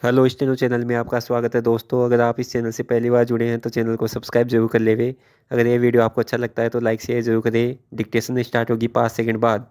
Hello steno channel में आपका स्वागत है दोस्तों। अगर आप इस चैनल से पहली बार जुड़े हैं तो चैनल को सब्सक्राइब जरूर कर लेवे। अगर ये वीडियो आपको अच्छा लगता है तो लाइक शेयर जरूर करें। डिक्टेशन स्टार्ट होगी 5 सेकंड बाद।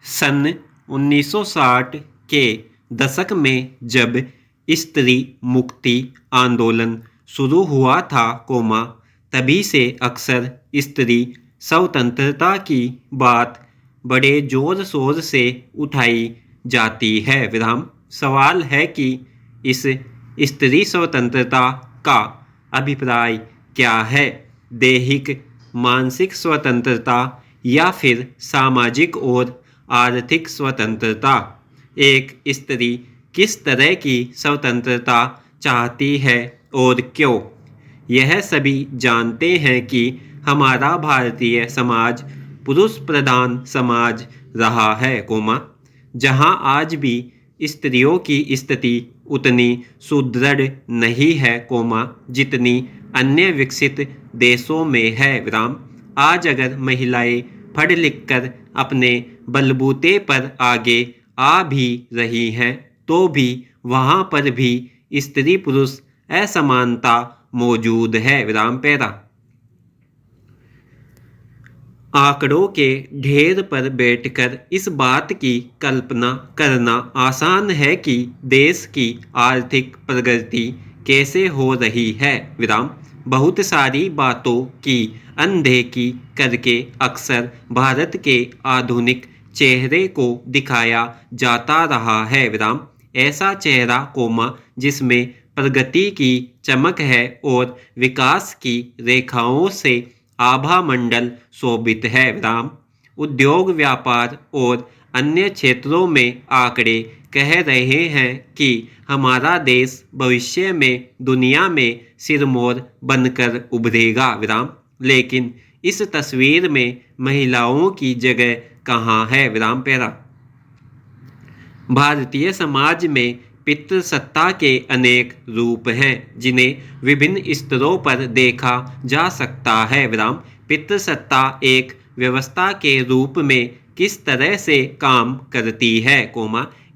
सन 1960 के दशक में जब स्त्री मुक्ति आंदोलन शुरू हुआ था, तभी से अक्सर स्त्री स्वतंत्रता की बात बड़े जोर शोर से उठाई जाती है। सवाल है कि इस स्त्री स्वतंत्रता का अभिप्राय क्या है? दैहिक मानसिक स्वतंत्रता या फिर सामाजिक और आर्थिक स्वतंत्रता? एक स्त्री किस तरह की स्वतंत्रता चाहती है और क्यों? यह सभी जानते हैं कि हमारा भारतीय समाज पुरुष प्रधान समाज रहा है, जहां आज भी स्त्रियों की स्थिति उतनी सुदृढ़ नहीं है, जितनी अन्य विकसित देशों में है। आज अगर महिलाएं पढ़ लिख कर अपने बलबूते पर आगे आ भी रही हैं, तो भी वहां पर भी स्त्री पुरुष असमानता मौजूद है। आंकड़ों के ढेर पर बैठकर इस बात की कल्पना करना आसान है कि देश की आर्थिक प्रगति कैसे हो रही है। बहुत सारी बातों की अनदेखी करके अक्सर भारत के आधुनिक चेहरे को दिखाया जाता रहा है। ऐसा चेहरा, जिसमें प्रगति की चमक है और विकास की रेखाओं से आभा मंडल शोभित है। उद्योग, व्यापार और अन्य क्षेत्रों में आंकड़े कह रहे हैं कि हमारा देश भविष्य में दुनिया में सिरमौर बनकर उभरेगा। लेकिन इस तस्वीर में महिलाओं की जगह कहाँ है? भारतीय समाज में पितृसत्ता के अनेक रूप हैं, जिन्हें विभिन्न स्तरों पर देखा जा सकता है। पितृसत्ता एक व्यवस्था के रूप में किस तरह से काम करती है,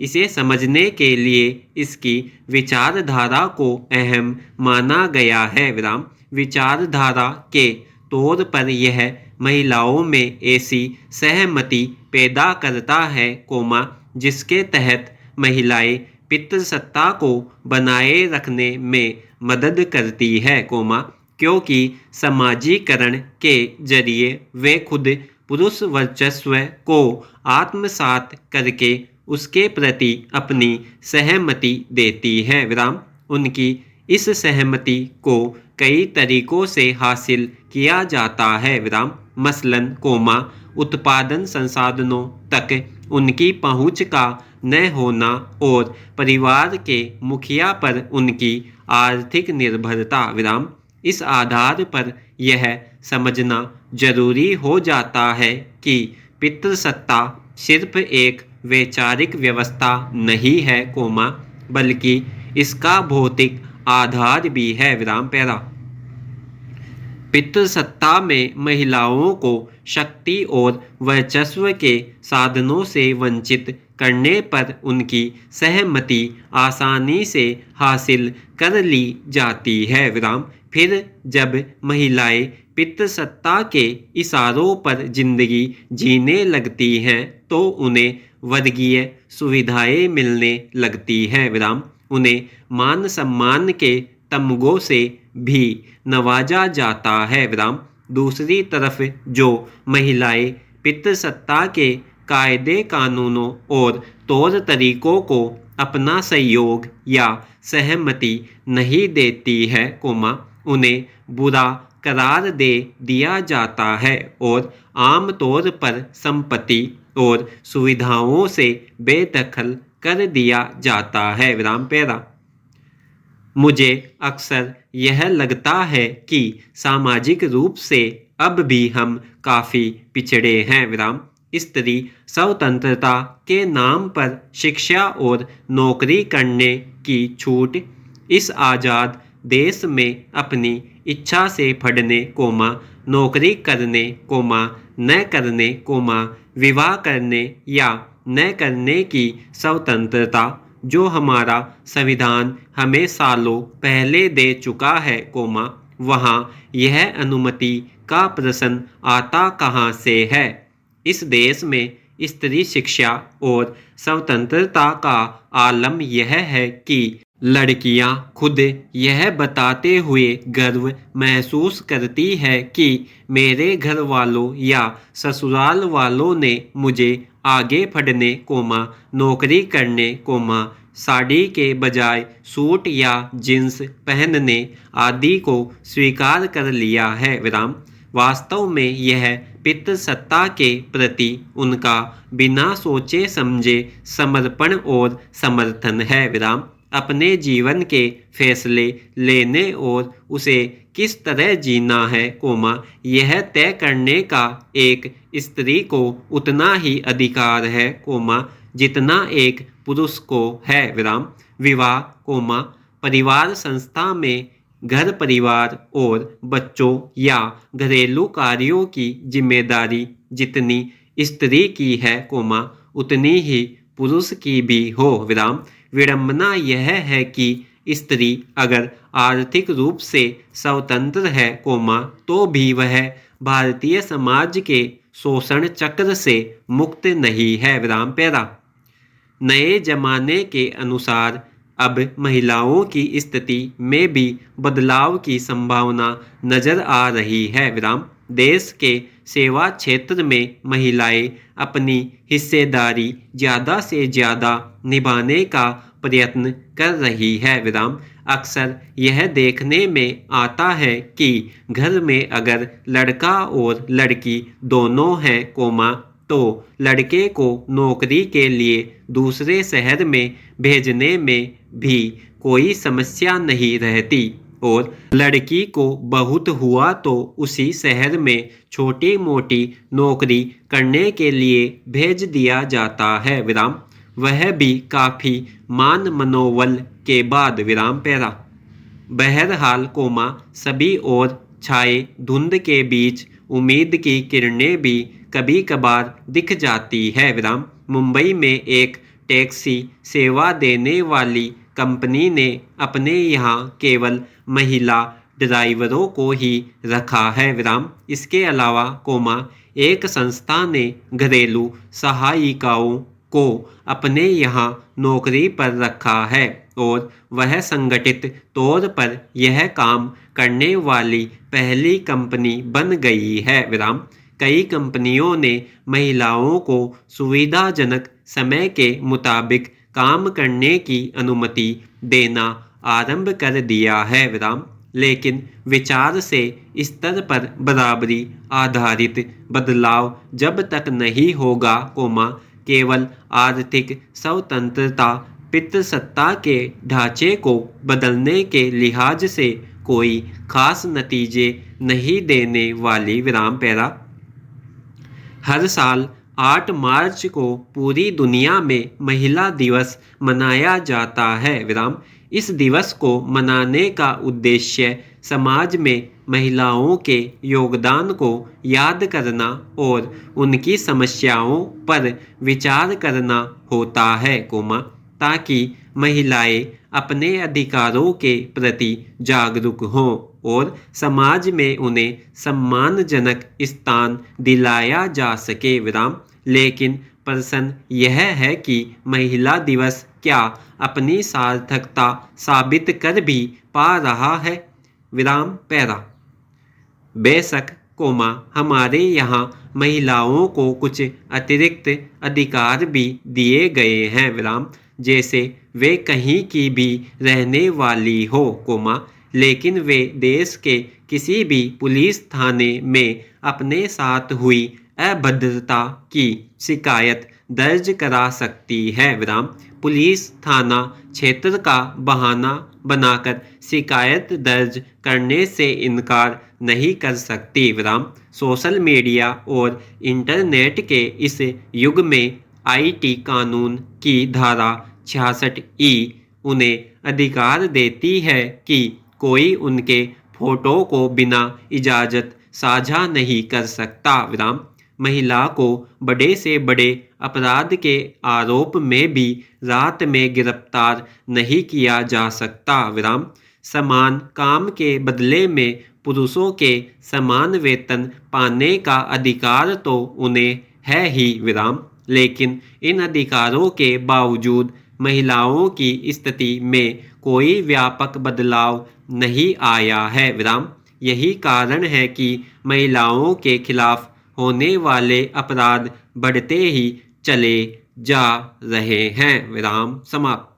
इसे समझने के लिए इसकी विचारधारा को अहम माना गया है। विचारधारा के तौर पर यह महिलाओं में ऐसी सहमति पैदा करता है, जिसके तहत महिलाएं पितृसत्ता को बनाए रखने में मदद करती है, क्योंकि समाजीकरण के जरिए वे खुद पुरुष वर्चस्व को आत्मसात करके उसके प्रति अपनी सहमति देती है। उनकी इस सहमति को कई तरीकों से हासिल किया जाता है। मसलन, उत्पादन संसाधनों तक उनकी पहुंच का न होना और परिवार के मुखिया पर उनकी आर्थिक निर्भरता। इस आधार पर यह समझना जरूरी हो जाता है कि पितृसत्ता सिर्फ एक वैचारिक व्यवस्था नहीं है, बल्कि इसका भौतिक आधार भी है। पितृसत्ता में महिलाओं को शक्ति और वर्चस्व के साधनों से वंचित करने पर उनकी सहमति आसानी से हासिल कर ली जाती है। फिर जब महिलाएं पितृसत्ता के इशारों पर जिंदगी जीने लगती हैं, तो उन्हें वर्गीय सुविधाएं मिलने लगती हैं। उन्हें मान सम्मान के तमगों से भी नवाजा जाता है। दूसरी तरफ जो महिलाएं पितृसत्ता के कायदे कानूनों और तौर तरीकों को अपना सहयोग या सहमति नहीं देती है, उन्हें बुरा करार दे दिया जाता है और आमतौर पर संपत्ति और सुविधाओं से बेदखल कर दिया जाता है। मुझे अक्सर यह लगता है कि सामाजिक रूप से अब भी हम काफ़ी पिछड़े हैं। स्त्री स्वतंत्रता के नाम पर शिक्षा और नौकरी करने की छूट, इस आज़ाद देश में अपनी इच्छा से पढ़ने, नौकरी करने, न करने, विवाह करने या न करने की स्वतंत्रता जो हमारा संविधान हमें सालों पहले दे चुका है, वहाँ यह अनुमति का प्रश्न आता कहाँ से है। इस देश में स्त्री शिक्षा और स्वतंत्रता का आलम यह है कि लड़कियां खुद यह बताते हुए गर्व महसूस करती है कि मेरे घर वालों या ससुराल वालों ने मुझे आगे बढ़ने, नौकरी करने, साड़ी के बजाय सूट या जींस पहनने आदि को स्वीकार कर लिया है। वास्तव में यह पितृसत्ता के प्रति उनका बिना सोचे समझे समर्पण और समर्थन है। अपने जीवन के फैसले लेने और उसे किस तरह जीना है, यह तय करने का एक स्त्री को उतना ही अधिकार है, जितना एक पुरुष को है। विवाह, परिवार संस्था में घर परिवार और बच्चों या घरेलू कार्यों की जिम्मेदारी जितनी स्त्री की है, उतनी ही पुरुष की भी हो। विडंबना यह है कि स्त्री अगर आर्थिक रूप से स्वतंत्र है, तो भी वह भारतीय समाज के शोषण चक्र से मुक्त नहीं है। नए जमाने के अनुसार अब महिलाओं की स्थिति में भी बदलाव की संभावना नजर आ रही है। देश के सेवा क्षेत्र में महिलाएं अपनी हिस्सेदारी ज़्यादा से ज़्यादा निभाने का प्रयत्न कर रही है। अक्सर यह देखने में आता है कि घर में अगर लड़का और लड़की दोनों हैं, तो लड़के को नौकरी के लिए दूसरे शहर में भेजने में भी कोई समस्या नहीं रहती और लड़की को बहुत हुआ तो उसी शहर में छोटी मोटी नौकरी करने के लिए भेज दिया जाता है। वह भी काफ़ी मान मनोबल के बाद। बहरहाल, सभी और छाए धुंध के बीच उम्मीद की किरणें भी कभी कभार दिख जाती है। मुंबई में एक टैक्सी सेवा देने वाली कंपनी ने अपने यहाँ केवल महिला ड्राइवरों को ही रखा है। इसके अलावा, एक संस्था ने घरेलू सहायिकाओं को अपने यहाँ नौकरी पर रखा है और वह संगठित तौर पर यह काम करने वाली पहली कंपनी बन गई है। कई कंपनियों ने महिलाओं को सुविधाजनक समय के मुताबिक काम करने की अनुमति देना आरंभ कर दिया है। लेकिन विचार से स्तर पर बराबरी आधारित बदलाव जब तक नहीं होगा, केवल आर्थिक स्वतंत्रता पितृसत्ता के ढांचे को बदलने के लिहाज से कोई खास नतीजे नहीं देने वाली। हर साल 8 मार्च को पूरी दुनिया में महिला दिवस मनाया जाता है। इस दिवस को मनाने का उद्देश्य समाज में महिलाओं के योगदान को याद करना और उनकी समस्याओं पर विचार करना होता है, ताकि महिलाएं अपने अधिकारों के प्रति जागरूक हों और समाज में उन्हें सम्मानजनक स्थान दिलाया जा सके। लेकिन प्रश्न यह है कि महिला दिवस क्या अपनी सार्थकता साबित कर भी पा रहा है? बेशक, हमारे यहाँ महिलाओं को कुछ अतिरिक्त अधिकार भी दिए गए हैं, जैसे वे कहीं की भी रहने वाली हो, लेकिन वे देश के किसी भी पुलिस थाने में अपने साथ हुई अभद्रता की शिकायत दर्ज करा सकती है। पुलिस थाना क्षेत्र का बहाना बनाकर शिकायत दर्ज करने से इनकार नहीं कर सकती। सोशल मीडिया और इंटरनेट के इस युग में आईटी कानून की धारा 66E उन्हें अधिकार देती है कि कोई उनके फोटो को बिना इजाज़त साझा नहीं कर सकता। महिला को बड़े से बड़े अपराध के आरोप में भी रात में गिरफ्तार नहीं किया जा सकता। विराम। समान काम के बदले में पुरुषों के समान वेतन पाने का अधिकार तो उन्हें है ही। विराम। लेकिन इन अधिकारों के बावजूद महिलाओं की स्थिति में कोई व्यापक बदलाव नहीं आया है। विराम। यही कारण है कि महिलाओं के खिलाफ होने वाले अपराध बढ़ते ही चले जा रहे हैं। विराम समाप्त।